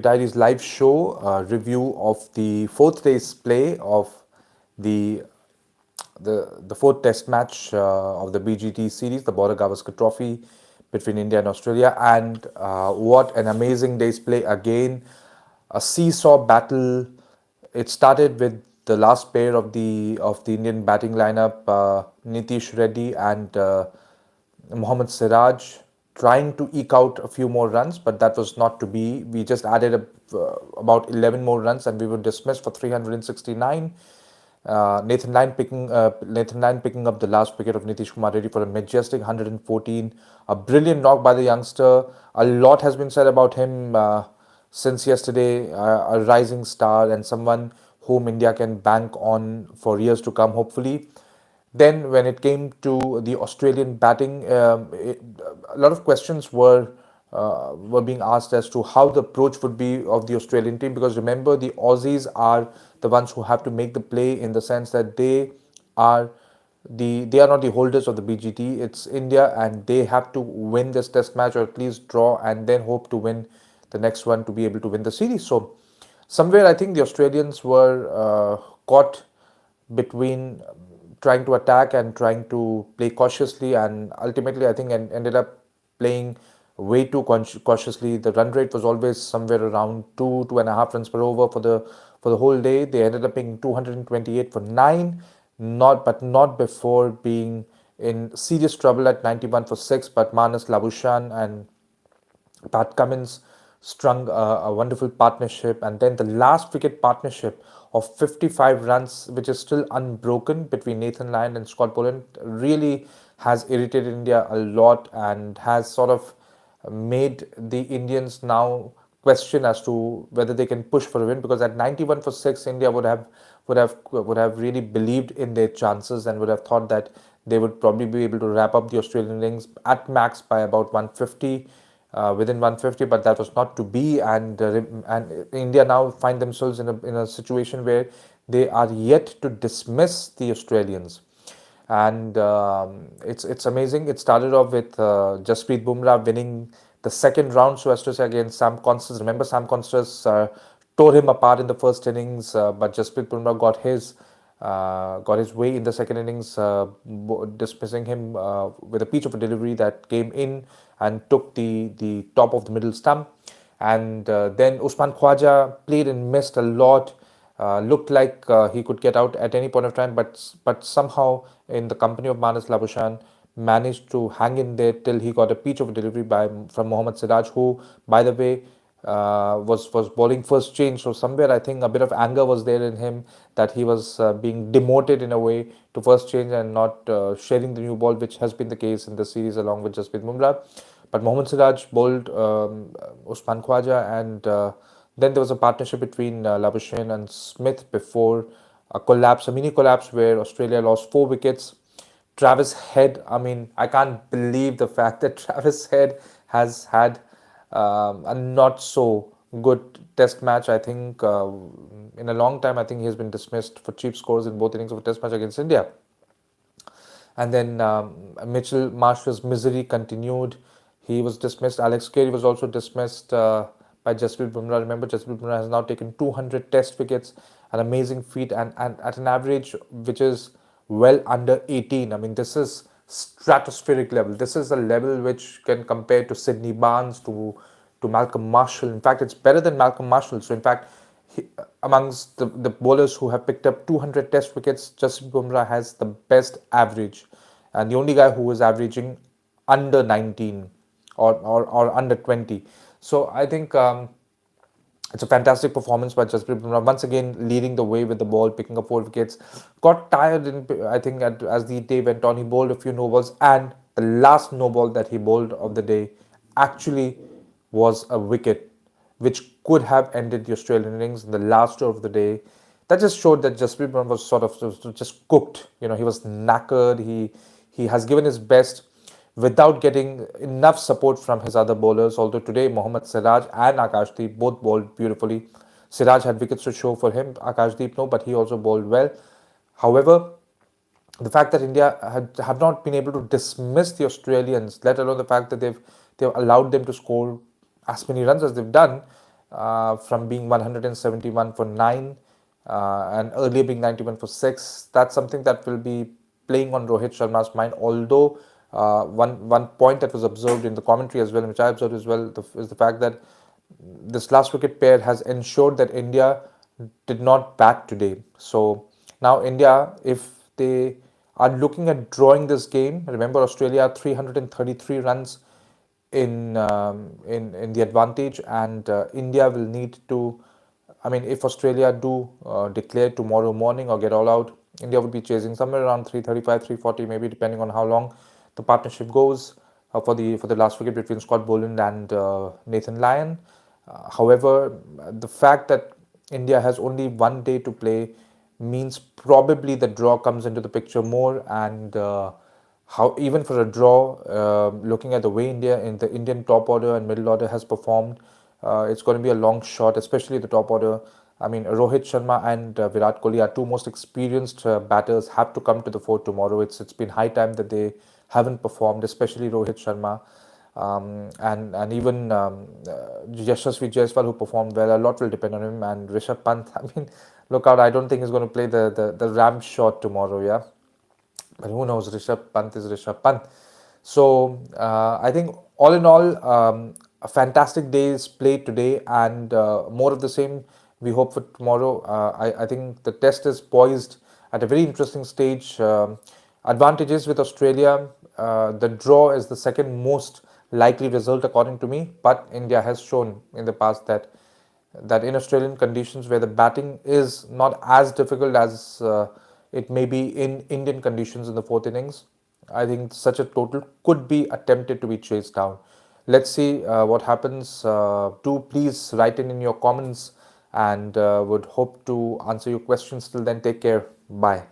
Diaries live show review of the fourth day's play of the the fourth Test match of the BGT series, the Border Gavaskar Trophy between India and Australia, and what an amazing day's play again! A seesaw battle. It started with the last pair of the Indian batting lineup, Nitish Reddy and Mohammad Siraj, trying to eke out a few more runs, but that was not to be. We just added about 11 more runs and we were dismissed for 369. Nathan Lyon picking up the last wicket of Nitish Kumar Reddy for a majestic 114. A brilliant knock by the youngster. A lot has been said about him since yesterday. A rising star and someone whom India can bank on for years to come, hopefully. Then, when it came to the Australian batting, a lot of questions were being asked as to how the approach would be of the Australian team. Because remember, the Aussies are the ones who have to make the play in the sense that are they are not the holders of the BGT. It's India, and they have to win this Test match or at least draw, and then hope to win the next one to be able to win the series. So, somewhere I think the Australians were caught between trying to attack and trying to play cautiously, and ultimately I think ended up playing way too cautiously. The run rate was always somewhere around 2.5 runs per over for the whole day. They ended up being 228 for 9, not before being in serious trouble at 91 for 6. But Manas Labuschagne and Pat Cummins strung a wonderful partnership, and then the last wicket partnership of 55 runs, which is still unbroken between Nathan Lyon and Scott Boland, really has irritated India a lot and has sort of made the Indians now question as to whether they can push for a win. Because at 91 for 6, India would have really believed in their chances and would have thought that they would probably be able to wrap up the Australian innings at max by about 150, within 150, but that was not to be. And India now find themselves in a situation where they are yet to dismiss the Australians. And it's amazing. It started off with Jasprit Bumrah winning the second round, so as to say, against Sam Constance. Remember, Sam Constance tore him apart in the first innings, but Jasprit Bumrah got his way in the second innings, dismissing him with a peach of a delivery that came in and took the top of the middle stump. And then Usman Khwaja played and missed a lot. Looked like he could get out at any point of time, but somehow, in the company of Manas Labuschagne, managed to hang in there till he got a peach of a delivery from Mohammad Siraj, who, by the way, was bowling first change. So somewhere I think a bit of anger was there in him that he was being demoted in a way to first change and not sharing the new ball, which has been the case in the series along with Jasprit Bumrah. But Mohammad Siraj bowled Usman Khwaja, and then there was a partnership between Labuschagne and Smith before a mini collapse where Australia lost 4 wickets. Travis Head, I mean, I can't believe the fact that Travis Head has had a not so good Test match. I think in a long time, I think he has been dismissed for cheap scores in both innings of a Test match against India. And then Mitchell Marsh's misery continued. He was dismissed. Alex Carey was also dismissed by Jasprit Bumrah. Remember, Jasprit Bumrah has now taken 200 Test wickets, an amazing feat, and at an average which is well under 18. I mean, this is stratospheric level. This is a level which can compare to Sydney Barnes, to Malcolm Marshall. In fact, it's better than Malcolm Marshall. So, in fact, amongst the bowlers who have picked up 200 Test wickets, Jasprit Bumrah has the best average, and the only guy who is averaging under 19 or under 20. So I think it's a fantastic performance by Jasprit Bumrah, once again leading the way with the ball, picking up 4 wickets. Got tired, I think, as the day went on. He bowled a few no balls, and the last no ball that he bowled of the day actually was a wicket, which could have ended the Australian innings in the last over of the day. That just showed that Jasprit Bumrah was sort of just cooked. He was knackered. He has given his best without getting enough support from his other bowlers. Although today Mohammad Siraj and Akashdeep both bowled beautifully. Siraj had wickets to show for him. Akashdeep no, but he also bowled well. However, the fact that India have not been able to dismiss the Australians, let alone the fact that they've allowed them to score as many runs as they've done, from being 171 for 9 and earlier being 91 for 6. That's something that will be playing on Rohit Sharma's mind. Although one point that was observed in the commentary as well, which I observed as well, is the fact that this last wicket pair has ensured that India did not bat today. So now India, if they are looking at drawing this game, remember Australia 333 runs in the advantage, and India will need to. I mean, if Australia do declare tomorrow morning or get all out, India would be chasing somewhere around 335, 340, maybe depending on how long the partnership goes for the last wicket between Scott Boland and Nathan Lyon. However, the fact that India has only 1 day to play means probably the draw comes into the picture more, and how even for a draw, looking at the way India in the Indian top order and middle order has performed, it's going to be a long shot, especially the top order. I mean, Rohit Sharma and Virat Kohli are two most experienced batters, have to come to the fore tomorrow. It's been high time that they haven't performed, especially Rohit Sharma. And even Yashasvi Jaiswal, who performed well. A lot will depend on him, and Rishabh Pant. I mean, look out! I don't think he's going to play the ram shot tomorrow. Yeah, but who knows? Rishabh Pant is Rishabh Pant. So I think all in all, a fantastic day is played today, and more of the same. We hope for tomorrow. I think the test is poised at a very interesting stage. Advantages with Australia. The draw is the second most likely result according to me, but India has shown in the past that in Australian conditions where the batting is not as difficult as it may be in Indian conditions in the fourth innings, I think such a total could be attempted to be chased down. Let's see what happens. Do please write in your comments, and would hope to answer your questions. Till then, take care. Bye.